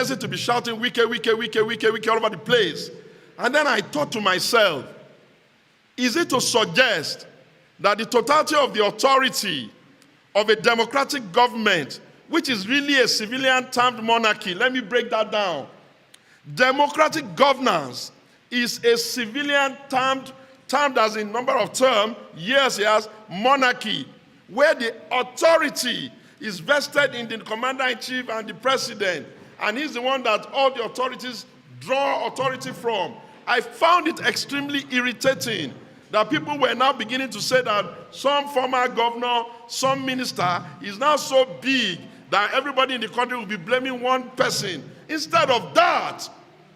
tendency to be shouting, Wike, Wike, Wike, Wike, Wike, all over the place. And then I thought to myself, is it to suggest that the totality of the authority of a democratic government, which is really a civilian-termed monarchy, let me break that down. Democratic governance is a civilian-termed as in number of terms, years, monarchy, where the authority is vested in the commander-in-chief and the president, and he's the one that all the authorities draw authority from. I found it extremely irritating that people were now beginning to say that some former governor, some minister is now so big that everybody in the country will be blaming one person. Instead of that,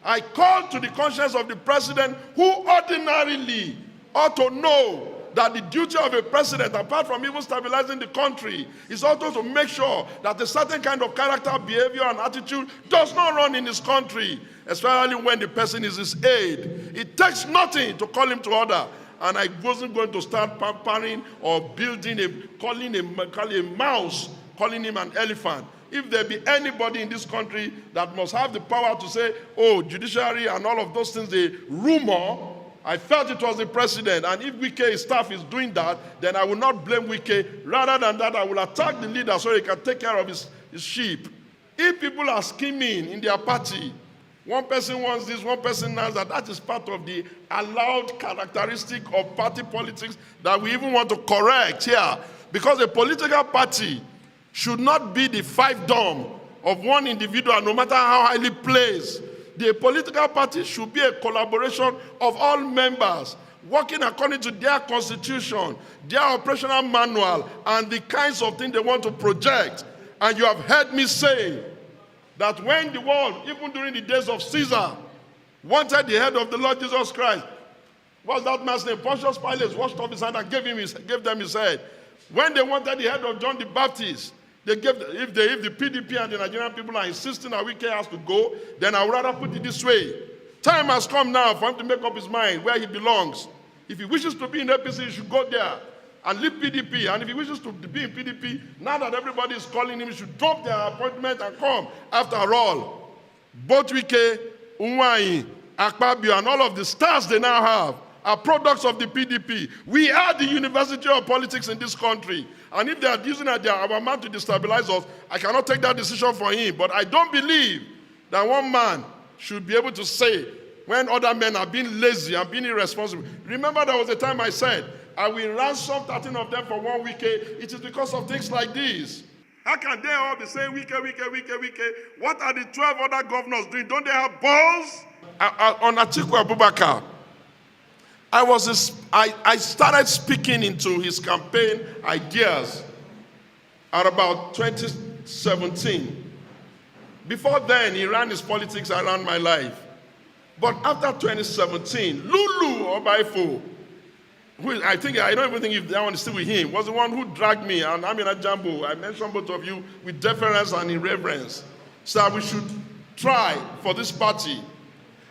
I called to the conscience of the president, who ordinarily ought to know that the duty of a president, apart from even stabilizing the country, is also to make sure that a certain kind of character, behavior, and attitude does not run in his country, especially when the person is his aide. It takes nothing to call him to order. And I wasn't going to start pampering or calling a mouse, calling him an elephant. If there be anybody in this country that must have the power to say, oh, judiciary and all of those things, the rumor, I felt it was the president. And if Wike's staff is doing that, then I will not blame Wike. Rather than that, I will attack the leader so he can take care of his sheep. If people are scheming in their party, one person wants this, one person wants that. That is part of the allowed characteristic of party politics that we even want to correct here. Because a political party should not be the fiefdom of one individual, no matter how highly placed. The political party should be a collaboration of all members, working according to their constitution, their operational manual, and the kinds of things they want to project. And you have heard me say that when the world, even during the days of Caesar, wanted the head of the Lord Jesus Christ, what's that man's name? Pontius Pilate washed off his hand and gave them his head. When they wanted the head of John the Baptist, they gave, if the PDP and the Nigerian people are insisting that Wike has to go, then I would rather put it this way. Time has come now for him to make up his mind where he belongs. If he wishes to be in APC, he should go there and leave PDP. And if he wishes to be in PDP, now that everybody is calling him, he should drop their appointment and come. After all, both Wike, Unwai, Akpabio, and all of the stars they now have are products of the PDP. We are the University of Politics in this country. And if they are using our man to destabilize us, I cannot take that decision for him. But I don't believe that one man should be able to say when other men are being lazy and being irresponsible. Remember, there was a time I said, I will ransom 13 of them for 1 week. It is because of things like this. How can they all be saying Wike, Wike, Wike, Wike? What are the 12 other governors doing? Don't they have balls? On Atiku Abubakar, I started speaking into his campaign ideas at about 2017. Before then, he ran his politics around my life. But after 2017, Lulu Obaifo, who I don't even think if that one is still with him, was the one who dragged me, and Amina Jambo, I mentioned both of you with deference and irreverence, said we should try for this party.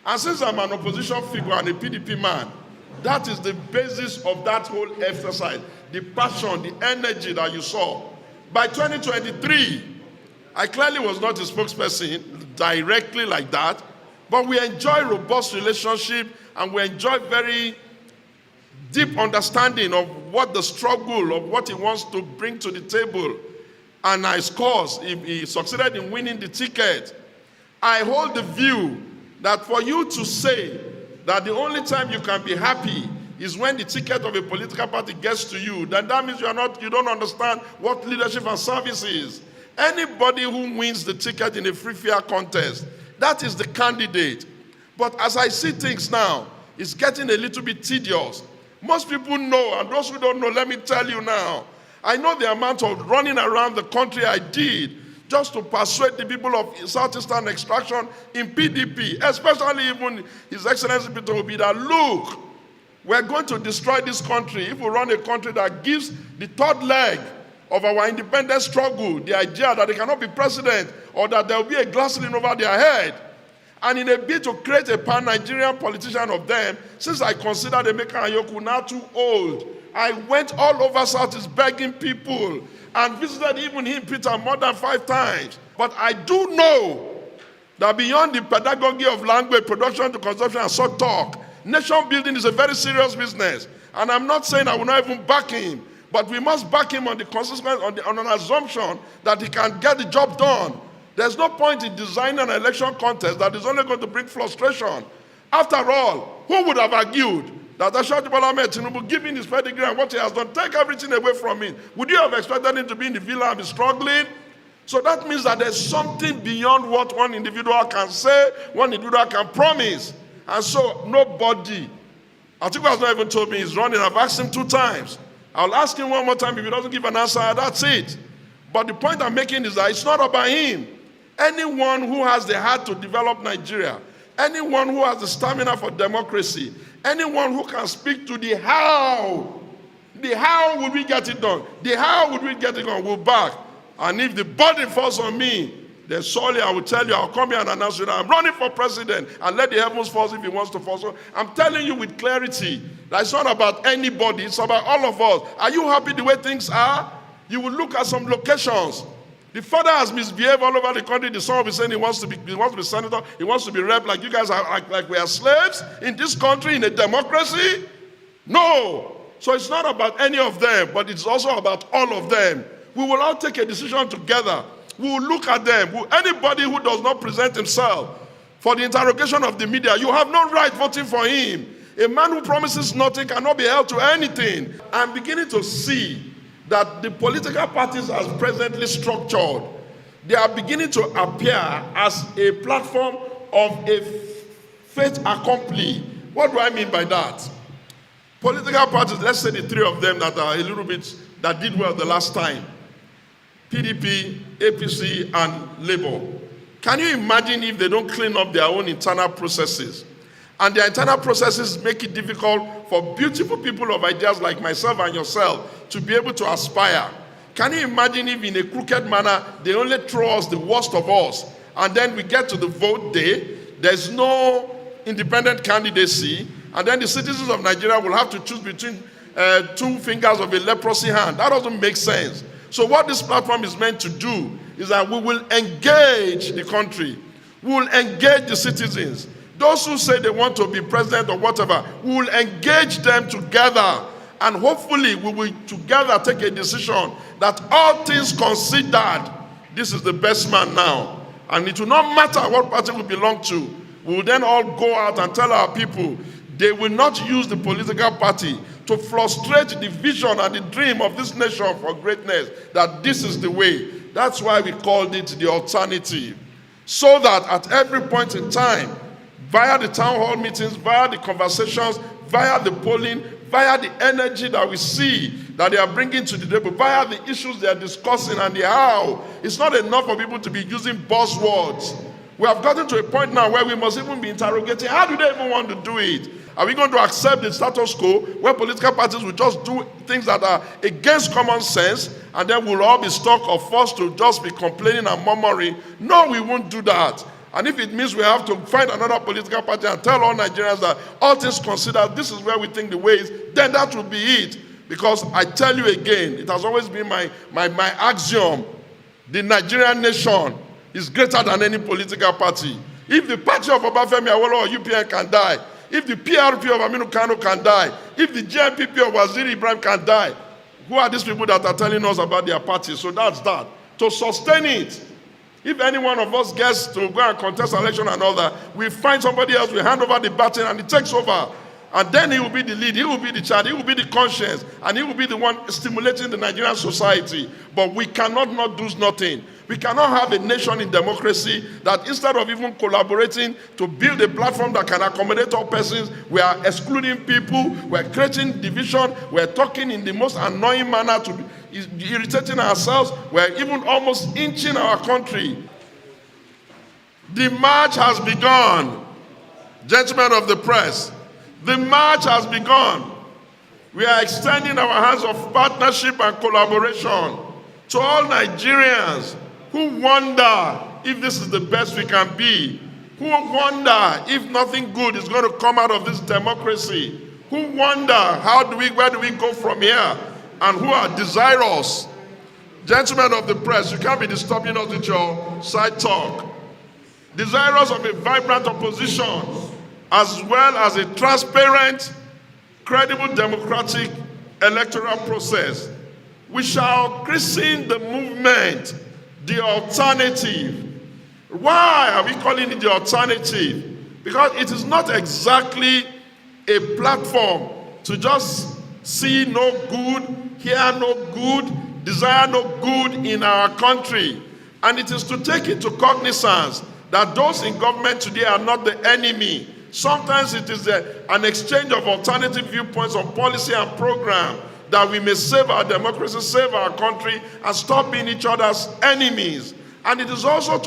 And since I'm an opposition figure and a PDP man, that is the basis of that whole exercise, the passion, the energy that you saw. By 2023, I clearly was not a spokesperson directly like that, but we enjoy robust relationship and we enjoy very deep understanding of what the struggle, of what he wants to bring to the table. And his cause, if he succeeded in winning the ticket, I hold the view that for you to say that the only time you can be happy is when the ticket of a political party gets to you, then that means you don't understand what leadership and service is. Anybody who wins the ticket in a free fair contest, that is the candidate. But as I see things now, it's getting a little bit tedious. Most people know, and those who don't know, let me tell you now, I know the amount of running around the country I did just to persuade the people of Southeastern extraction in PDP, especially even His Excellency Peter Obi, that look, we're going to destroy this country if we run a country that gives the third leg of our independence struggle the idea that they cannot be president or that there will be a glass ceiling over their head. And in a bid to create a pan-Nigerian politician of them, since I considered Emeka Anyaoku now too old, I went all over Southeast begging people and visited even him, Peter, more than 5 times. But I do know That beyond the pedagogy of language, production to consumption and so talk, nation building is a very serious business. And I'm not saying I will not even back him, but we must back him on the consequence, on an assumption that he can get the job done. There's no point in designing an election contest that is only going to bring frustration. After all, who would have argued that Ashwani Bola Ahmed Tinubu, given his pedigree and what he has done, take everything away from him? Would you have expected him to be in the villa and be struggling? So that means that there's something beyond what one individual can say, one individual can promise. And so nobody, Atiku has not even told me he's running. I've asked him 2 times. I'll ask him one more time. If he doesn't give an answer, that's it. But the point I'm making is that it's not about him. Anyone who has the heart to develop Nigeria, anyone who has the stamina for democracy, anyone who can speak to the how would we get it done? The how would we get it done? We'll back. And if the burden falls on me, then surely I will tell you, I'll come here and announce you that I'm running for president, and let the heavens fall if he wants to fall. So I'm telling you with clarity that it's not about anybody, it's about all of us. Are you happy the way things are? You will look at some locations. The father has misbehaved all over the country. The son will be saying he wants to be senator, he wants to be rep, like you guys are, like we are slaves in this country, in a democracy. No. So it's not about any of them, but it's also about all of them. We will all take a decision together. We will look at them. Anybody who does not present himself for the interrogation of the media, you have no right voting for him. A man who promises nothing cannot be held to anything. I'm beginning to see that the political parties as presently structured, they are beginning to appear as a platform of a fait accompli. What do I mean by that? Political parties, let's say the 3 of them that are a little bit, that did well the last time. PDP, APC, and Labour. Can you imagine if they don't clean up their own internal processes? And their internal processes make it difficult for beautiful people of ideas like myself and yourself to be able to aspire. Can you imagine if in a crooked manner, they only throw us the worst of us, and then we get to the vote day, there's no independent candidacy, and then the citizens of Nigeria will have to choose between 2 fingers of a leprosy hand. That doesn't make sense. So what this platform is meant to do is that we will engage the country. We will engage the citizens. Those who say they want to be president or whatever, we will engage them together. And hopefully we will together take a decision that all things considered, this is the best man now. And it will not matter what party we belong to. We will then all go out and tell our people they will not use the political party to frustrate the vision and the dream of this nation for greatness, that this is the way. That's why we called it the alternative. So that at every point in time, via the town hall meetings, via the conversations, via the polling, via the energy that we see that they are bringing to the table, via the issues they are discussing and the how, it's not enough for people to be using buzzwords. We have gotten to a point now where we must even be interrogating, how do they even want to do it? Are we going to accept the status quo where political parties will just do things that are against common sense, and then we'll all be stuck or forced to just be complaining and murmuring? No, we won't do that. And if it means we have to find another political party and tell all Nigerians that all things considered, this is where we think the way is, then that will be it. Because I tell you again, it has always been my axiom, the Nigerian nation is greater than any political party. If the party of Obafemi Awolowo or UPN can die, if the PRP of Aminu Kano can die, if the JNPP of Waziri Ibrahim can die, who are these people that are telling us about their party? So that's that. To sustain it, if any one of us gets to go and contest election and all that, we find somebody else, we hand over the baton and he takes over. And then he will be the lead, he will be the child, he will be the conscience, and he will be the one stimulating the Nigerian society. But we cannot not do nothing. We cannot have a nation in democracy that instead of even collaborating to build a platform that can accommodate all persons, we are excluding people, we are creating division, we are talking in the most annoying manner to be irritating ourselves, we are even almost inching our country. The march has begun. Gentlemen of the press, the march has begun. We are extending our hands of partnership and collaboration to all Nigerians who wonder if this is the best we can be, who wonder if nothing good is going to come out of this democracy, who wonder where do we go from here, and who are desirous. Gentlemen of the press, you can't be disturbing us with your side talk. desirous of a vibrant opposition, as well as a transparent, credible democratic electoral process. We shall christen the movement the alternative. Why are we calling it the alternative? Because it is not exactly a platform to just see no good, hear no good, desire no good in our country. And it is to take into cognizance that those in government today are not the enemy. Sometimes it is an exchange of alternative viewpoints on policy and program that we may save our democracy, save our country, and stop being each other's enemies. And it is also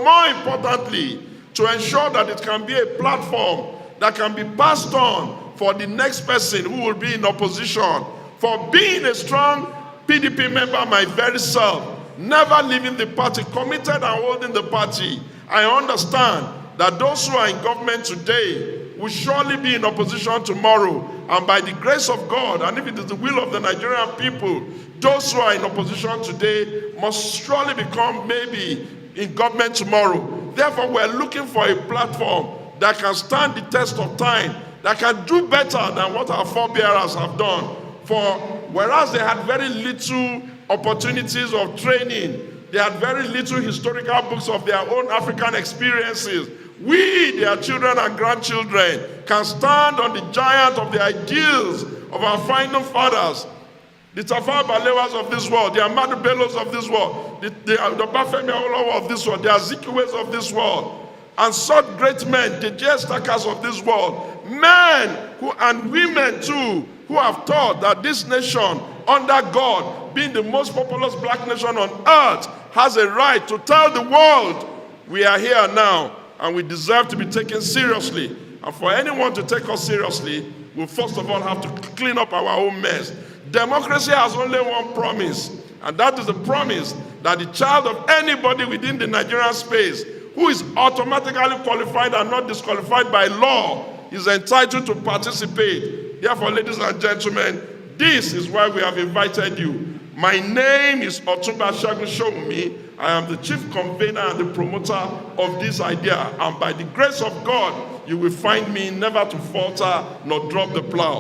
more importantly, to ensure that it can be a platform that can be passed on for the next person who will be in opposition. For being a strong PDP member, my very self, never leaving the party, committed and holding the party, I understand that those who are in government today will surely be in opposition tomorrow. And by the grace of God, and if it is the will of the Nigerian people, those who are in opposition today must surely become maybe in government tomorrow. Therefore, we're looking for a platform that can stand the test of time, that can do better than what our forebearers have done. For whereas they had very little opportunities of training, they had very little historical books of their own African experiences, we, their children and grandchildren, can stand on the giant of the ideals of our founding fathers, the Tafawa Balewas of this world, the Ahmadu Bellos of this world, the Bafemi Awolowo of this world, the Azikiwes of this world, and such great men, the J-Stackers of this world, men who, and women too, who have taught that this nation, under God, being the most populous black nation on earth, has a right to tell the world, we are here now, and we deserve to be taken seriously. And for anyone to take us seriously, we'll first of all have to clean up our own mess. Democracy has only one promise, and that is the promise that the child of anybody within the Nigerian space who is automatically qualified and not disqualified by law is entitled to participate. Therefore, ladies and gentlemen, this is why we have invited you. My name is Otumba Segun Showunmi. I am the chief convener and the promoter of this idea. And by the grace of God, you will find me never to falter nor drop the plow.